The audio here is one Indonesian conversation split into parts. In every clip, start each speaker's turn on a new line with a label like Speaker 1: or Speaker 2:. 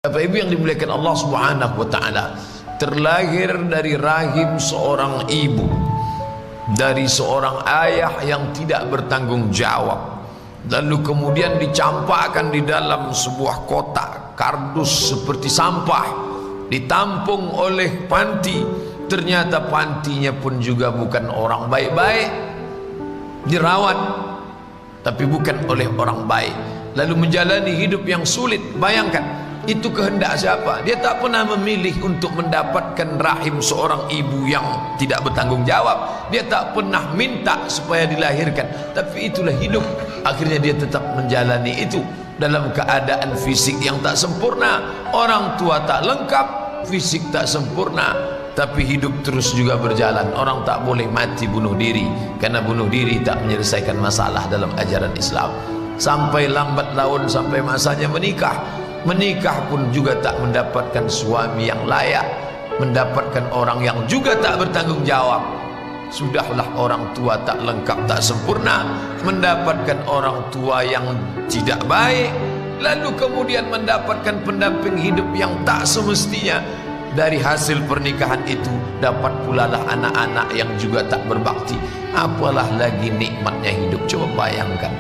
Speaker 1: Bapak Ibu yang dimuliakan Allah Subhanahu wa taala, terlahir dari rahim seorang ibu, dari seorang ayah yang tidak bertanggung jawab, lalu kemudian dicampakkan di dalam sebuah kotak kardus seperti sampah, ditampung oleh panti. Ternyata pantinya pun juga bukan orang baik-baik, dirawat tapi bukan oleh orang baik, lalu menjalani hidup yang sulit. Bayangkan, itu kehendak siapa? Dia tak pernah memilih untuk mendapatkan rahim seorang ibu yang tidak bertanggung jawab. Dia tak pernah minta supaya dilahirkan, tapi itulah hidup. Akhirnya dia tetap menjalani itu dalam keadaan fisik yang tak sempurna. Orang tua tak lengkap, fisik tak sempurna, tapi hidup terus juga berjalan. Orang tak boleh mati bunuh diri, karena bunuh diri tak menyelesaikan masalah dalam ajaran Islam. Sampai lambat laun, sampai masanya menikah. Menikah pun juga tak mendapatkan suami yang layak, mendapatkan orang yang juga tak bertanggung jawab. Sudahlah orang tua tak lengkap, tak sempurna, mendapatkan orang tua yang tidak baik, lalu kemudian mendapatkan pendamping hidup yang tak semestinya. Dari hasil pernikahan itu dapat pula lah anak-anak yang juga tak berbakti. Apalah lagi nikmatnya hidup. Coba bayangkan,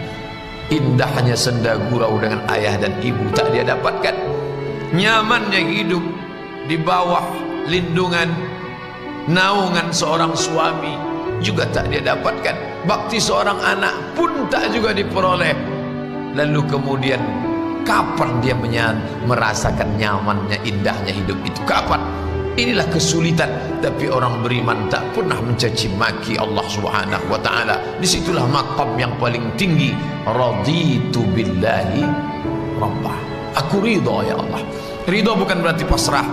Speaker 1: indahnya senda gurau dengan ayah dan ibu tak dia dapatkan. Nyamannya hidup di bawah lindungan, naungan seorang suami juga tak dia dapatkan. Bakti seorang anak pun tak juga diperoleh. Lalu kemudian kapan dia merasakan nyamannya, indahnya hidup itu? Kapan? Inilah kesulitan. Tapi orang beriman tak pernah mencaci maki Allah Subhanahu wa taala. Disitulah maqam yang paling tinggi. Raditu billahi rabbah. Aku ridha ya Allah. Ridha bukan berarti pasrah.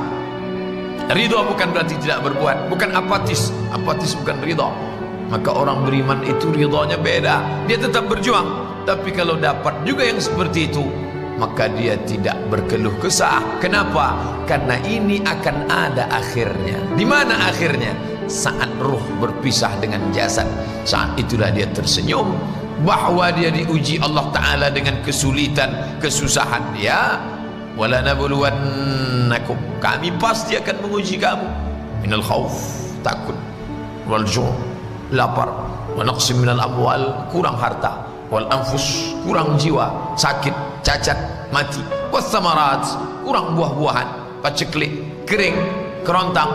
Speaker 1: Ridha bukan berarti tidak berbuat, bukan apatis. Apatis bukan ridha. Maka orang beriman itu ridhanya beda. Dia tetap berjuang. Tapi kalau dapat juga yang seperti itu, maka dia tidak berkeluh kesah. Kenapa? Karena ini akan ada akhirnya. Di mana akhirnya? Saat ruh berpisah dengan jasad. Saat itulah dia tersenyum bahwa dia diuji Allah Ta'ala dengan kesulitan, kesusahan. Ya, wala nabluwannakum, kami pasti akan menguji kamu, minal khauf, takut, wal ju', lapar, wa naqsim minal amwal, kurang harta, wal anfus, kurang jiwa, sakit, cacat, mati, was samarat, kurang buah-buahan, paceklik, kering, kerontang,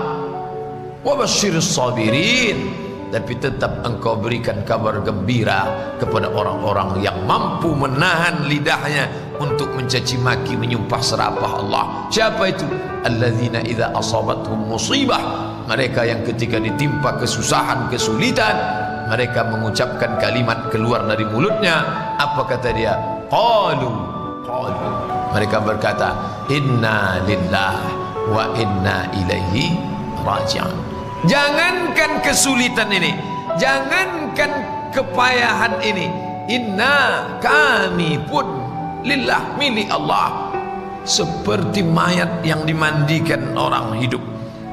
Speaker 1: wa basyiris sabirin. Tapi tetap engkau berikan kabar gembira kepada orang-orang yang mampu menahan lidahnya untuk mencaci maki, menyumpah serapah Allah. Siapa itu? Alladzina idza asabatuhum musibah, mereka yang ketika ditimpa kesusahan, kesulitan, mereka mengucapkan kalimat keluar dari mulutnya. Apa kata dia? Qalu, mereka berkata, inna lillahi wa inna ilaihi raji'un. Jangankan kesulitan ini, jangankan kepayahan ini, inna, kami pun lillah, milik Allah. Seperti mayat yang dimandikan orang hidup,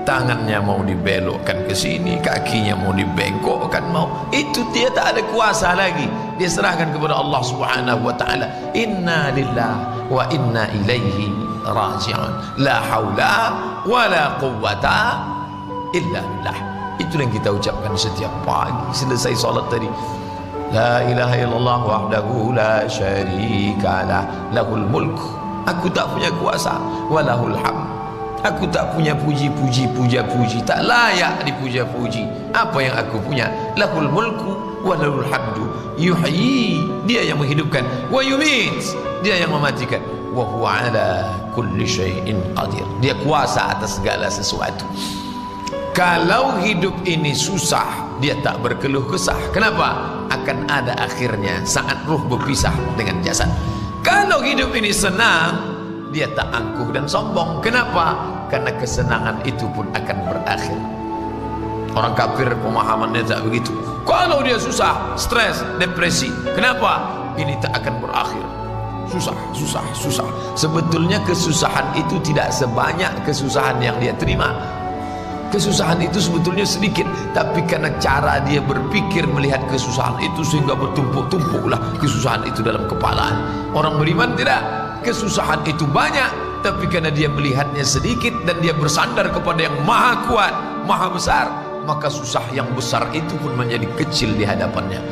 Speaker 1: tangannya mau dibelokkan ke sini, kakinya mau dibengkokkan, itu dia tak ada kuasa lagi. Dia serahkan kepada Allah Subhanahu wa taala. Inna lillah wa inna ilaihi raji'un. La haula wa la quwwata illa billah. Itulah yang kita ucapkan setiap pagi selesai salat tadi. La ilaha illallah wahdahu la syarikalah, lahul mulk. Aku tak punya kuasa, walahul hamd. Aku tak punya puji-puji, puja-puji, tak layak dipuja-puji. Apa yang aku punya? Lahul mulku walahul hamdu. Yuhyi, dia yang menghidupkan, wa yumit, dia yang mematikan. Wa huwa ala kulli syai'in qadir. Dia kuasa atas segala sesuatu. Kalau hidup ini susah, dia tak berkeluh kesah. Kenapa? Akan ada akhirnya saat ruh berpisah dengan jasad. Kalau hidup ini senang, dia tak angkuh dan sombong. Kenapa? Karena kesenangan itu pun akan berakhir. Orang kafir pemahamannya tak begitu. Kalau dia susah, stres, depresi, kenapa? Ini tak akan berakhir. Susah. Sebetulnya kesusahan itu tidak sebanyak kesusahan yang dia terima. Kesusahan itu sebetulnya sedikit, tapi karena cara dia berpikir melihat kesusahan itu sehingga bertumpuk-tumpuklah kesusahan itu dalam kepala. Orang beriman tidak. Kesusahan itu banyak, tapi karena dia melihatnya sedikit dan dia bersandar kepada yang maha kuat, maha besar, maka susah yang besar itu pun menjadi kecil di hadapannya.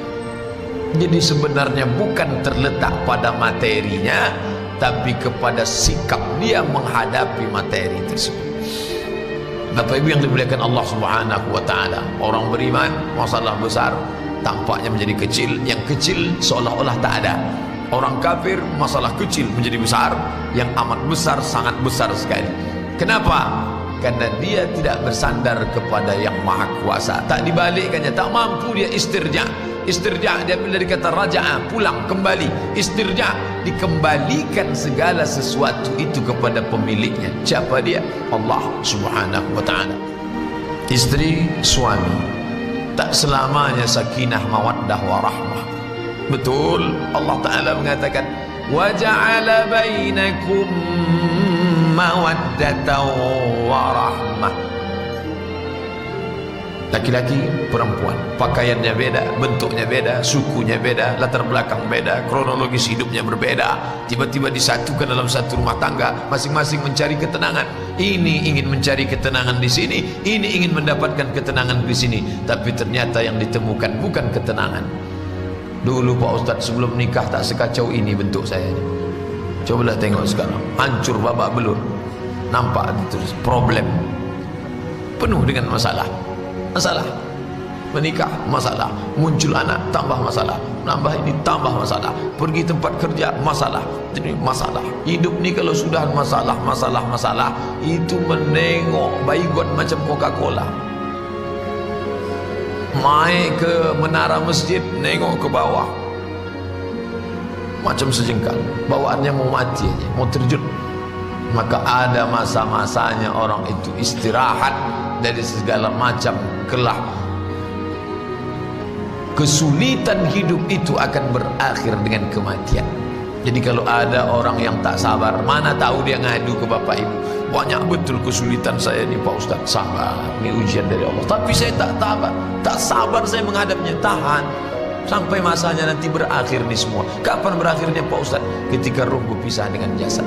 Speaker 1: Jadi sebenarnya bukan terletak pada materinya, tapi kepada sikap dia menghadapi materi tersebut. Bapak Ibu yang dimuliakan Allah Subhanahu wa taala, orang beriman masalah besar tampaknya menjadi kecil, yang kecil seolah-olah tak ada. Orang kafir masalah kecil menjadi besar, yang amat besar sangat besar sekali. Kenapa? Karena dia tidak bersandar kepada yang maha kuasa. Tak dibalikkannya, tak mampu dia istirja. Istirja dia ambil dari kata raja'a, pulang, kembali. Istirja, dikembalikan segala sesuatu itu kepada pemiliknya. Siapa dia? Allah Subhanahu wa ta'ala. Istri, suami, tak selamanya sakinah, mawaddah, warahmah. Betul, Allah Ta'ala mengatakan wa ja'ala bainakum mawaddatan warahmah. Laki-laki, perempuan, pakaiannya beda, bentuknya beda, sukunya beda, latar belakang beda, kronologis hidupnya berbeda, tiba-tiba disatukan dalam satu rumah tangga, masing-masing mencari ketenangan. Ini ingin mencari ketenangan di sini, ini ingin mendapatkan ketenangan di sini, tapi ternyata yang ditemukan bukan ketenangan. Dulu Pak Ustadz sebelum nikah tak sekacau ini bentuk saya ini. Cobalah tengok sekarang, hancur babak belur. Nampak terus problem, penuh dengan masalah. Masalah menikah, masalah muncul anak, tambah masalah, nambah ini, tambah masalah, pergi tempat kerja, masalah, ini masalah. Hidup ni kalau sudah masalah itu menengok baygon macam Coca-Cola. Naik ke menara masjid, nengok ke bawah macam sejengkal, bawaannya mau mati aja, mau terjun. Maka ada masa-masanya orang itu istirahat dari segala macam kelah. Kesulitan hidup itu akan berakhir dengan kematian. Jadi kalau ada orang yang tak sabar, mana tahu dia ngadu ke bapak ibu, banyak betul kesulitan saya ni Pak Ustaz. Sabar, ini ujian dari Allah. Tapi saya tak sabar saya menghadapnya. Tahan sampai masanya nanti berakhir ni semua. Kapan berakhirnya Pak Ustaz? Ketika ruh berpisah dengan jasad.